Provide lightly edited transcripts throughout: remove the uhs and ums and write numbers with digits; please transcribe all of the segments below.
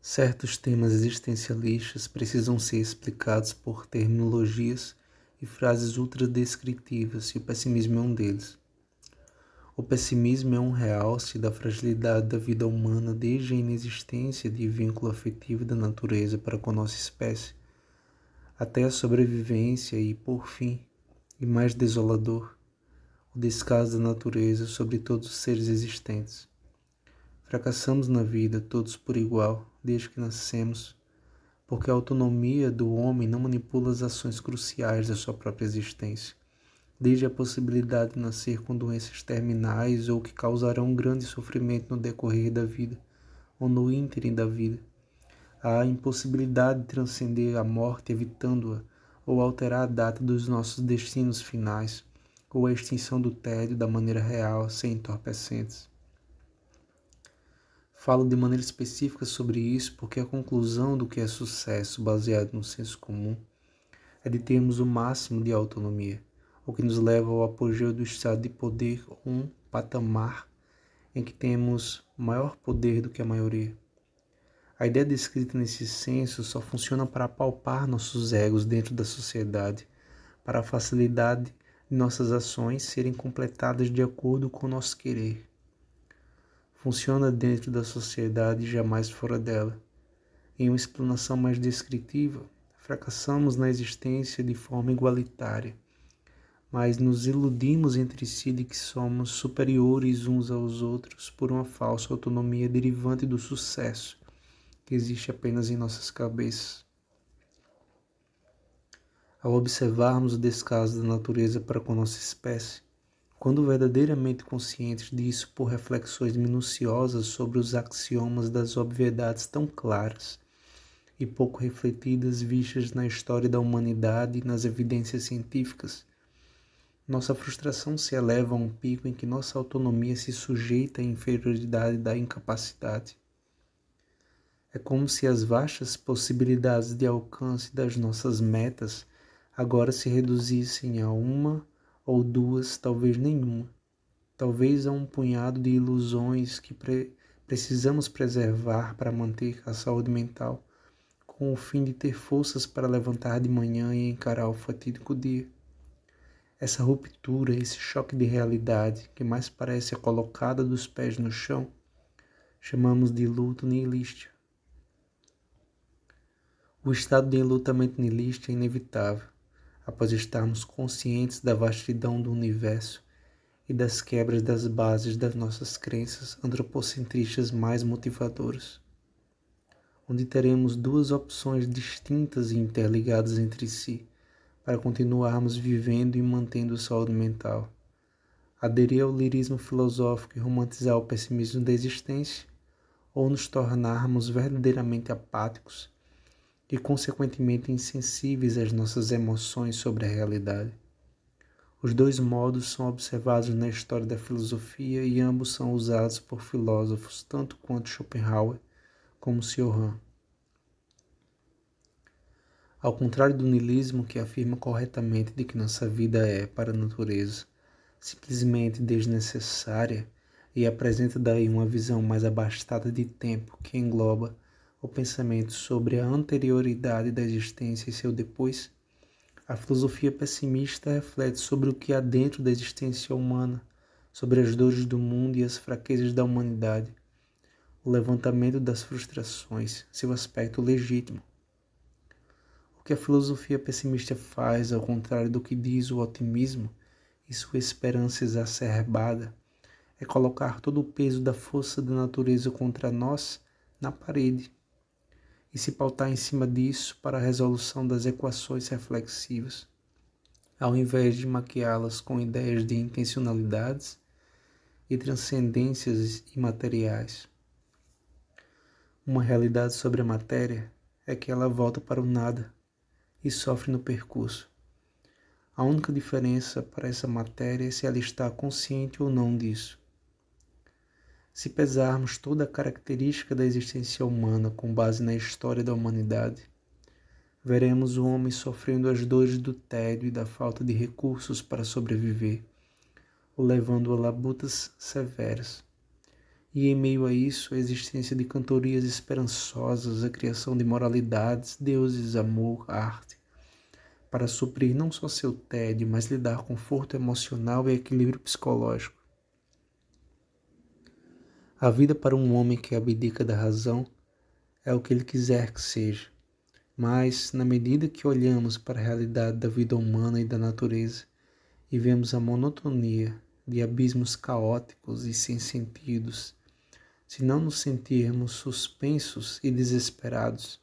Certos temas existencialistas precisam ser explicados por terminologias e frases ultradescritivas, e o pessimismo é um deles. O pessimismo é um realce da fragilidade da vida humana desde a inexistência de vínculo afetivo da natureza para com nossa espécie, até a sobrevivência e, por fim, e mais desolador, o descaso da natureza sobre todos os seres existentes. Fracassamos na vida, todos por igual, desde que nascemos, porque a autonomia do homem não manipula as ações cruciais da sua própria existência, desde a possibilidade de nascer com doenças terminais ou que causarão grande sofrimento no decorrer da vida, ou no ínterim da vida, a impossibilidade de transcender a morte evitando-a, ou alterar a data dos nossos destinos finais, ou a extinção do tédio da maneira real, sem entorpecentes. Falo de maneira específica sobre isso porque a conclusão do que é sucesso baseado no senso comum é de termos o máximo de autonomia, o que nos leva ao apogeu do estado de poder, um patamar em que temos maior poder do que a maioria. A ideia descrita nesse senso só funciona para apalpar nossos egos dentro da sociedade, para a facilidade de nossas ações serem completadas de acordo com o nosso querer. Funciona dentro da sociedade e jamais fora dela. Em uma explanação mais descritiva, fracassamos na existência de forma igualitária, mas nos iludimos entre si de que somos superiores uns aos outros por uma falsa autonomia derivante do sucesso, que existe apenas em nossas cabeças. Ao observarmos o descaso da natureza para com nossa espécie, quando verdadeiramente conscientes disso por reflexões minuciosas sobre os axiomas das obviedades tão claras e pouco refletidas vistas na história da humanidade e nas evidências científicas, nossa frustração se eleva a um pico em que nossa autonomia se sujeita à inferioridade da incapacidade. É como se as vastas possibilidades de alcance das nossas metas agora se reduzissem a uma ou duas, talvez nenhuma, talvez a um punhado de ilusões que precisamos preservar para manter a saúde mental, com o fim de ter forças para levantar de manhã e encarar o fatídico dia. Essa ruptura, esse choque de realidade, que mais parece a colocada dos pés no chão, chamamos de luto nihilista. O estado de enlutamento nihilista é inevitável, após estarmos conscientes da vastidão do universo e das quebras das bases das nossas crenças antropocentristas mais motivadoras, onde teremos duas opções distintas e interligadas entre si para continuarmos vivendo e mantendo saúde mental: aderir ao lirismo filosófico e romantizar o pessimismo da existência, ou nos tornarmos verdadeiramente apáticos e, consequentemente, insensíveis às nossas emoções sobre a realidade. Os dois modos são observados na história da filosofia e ambos são usados por filósofos tanto quanto Schopenhauer como Cioran. Ao contrário do niilismo, que afirma corretamente de que nossa vida é, para a natureza, simplesmente desnecessária e apresenta daí uma visão mais abastada de tempo que engloba o pensamento sobre a anterioridade da existência e seu depois, a filosofia pessimista reflete sobre o que há dentro da existência humana, sobre as dores do mundo e as fraquezas da humanidade, o levantamento das frustrações, seu aspecto legítimo. O que a filosofia pessimista faz, ao contrário do que diz o otimismo e sua esperança exacerbada, é colocar todo o peso da força da natureza contra nós na parede e se pautar em cima disso para a resolução das equações reflexivas, ao invés de maquiá-las com ideias de intencionalidades e transcendências imateriais. Uma realidade sobre a matéria é que ela volta para o nada e sofre no percurso. A única diferença para essa matéria é se ela está consciente ou não disso. Se pesarmos toda a característica da existência humana com base na história da humanidade, veremos o homem sofrendo as dores do tédio e da falta de recursos para sobreviver, o levando a labutas severas. E em meio a isso, a existência de cantorias esperançosas, a criação de moralidades, deuses, amor, arte, para suprir não só seu tédio, mas lhe dar conforto emocional e equilíbrio psicológico. A vida para um homem que abdica da razão é o que ele quiser que seja, mas, na medida que olhamos para a realidade da vida humana e da natureza e vemos a monotonia de abismos caóticos e sem sentidos, se não nos sentirmos suspensos e desesperados,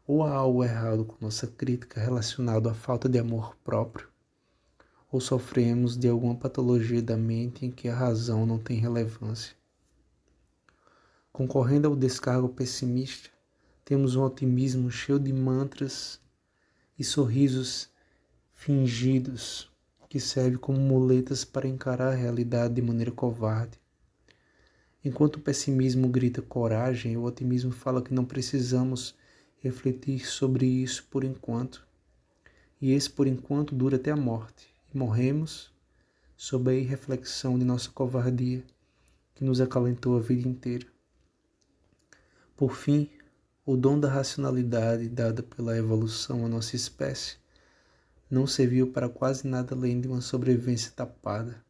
ou há algo errado com nossa crítica relacionada à falta de amor próprio, ou sofremos de alguma patologia da mente em que a razão não tem relevância. Concorrendo ao descargo pessimista, temos um otimismo cheio de mantras e sorrisos fingidos que servem como muletas para encarar a realidade de maneira covarde. Enquanto o pessimismo grita coragem, o otimismo fala que não precisamos refletir sobre isso por enquanto. E esse por enquanto dura até a morte. E morremos sob a irreflexão de nossa covardia, que nos acalentou a vida inteira. Por fim, o dom da racionalidade dada pela evolução à nossa espécie não serviu para quase nada além de uma sobrevivência tapada.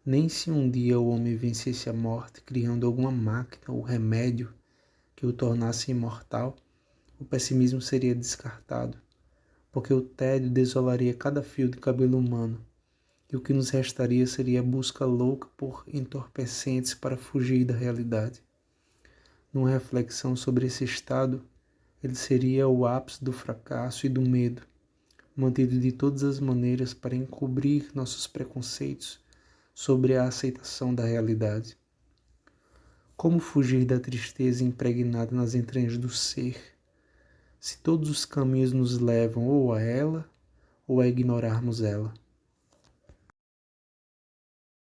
Nem se um dia o homem vencesse a morte criando alguma máquina ou remédio que o tornasse imortal, o pessimismo seria descartado, porque o tédio desolaria cada fio de cabelo humano, e o que nos restaria seria a busca louca por entorpecentes para fugir da realidade. Numa reflexão sobre esse estado, ele seria o ápice do fracasso e do medo, mantido de todas as maneiras para encobrir nossos preconceitos sobre a aceitação da realidade. Como fugir da tristeza impregnada nas entranhas do ser, se todos os caminhos nos levam ou a ela, ou a ignorarmos ela?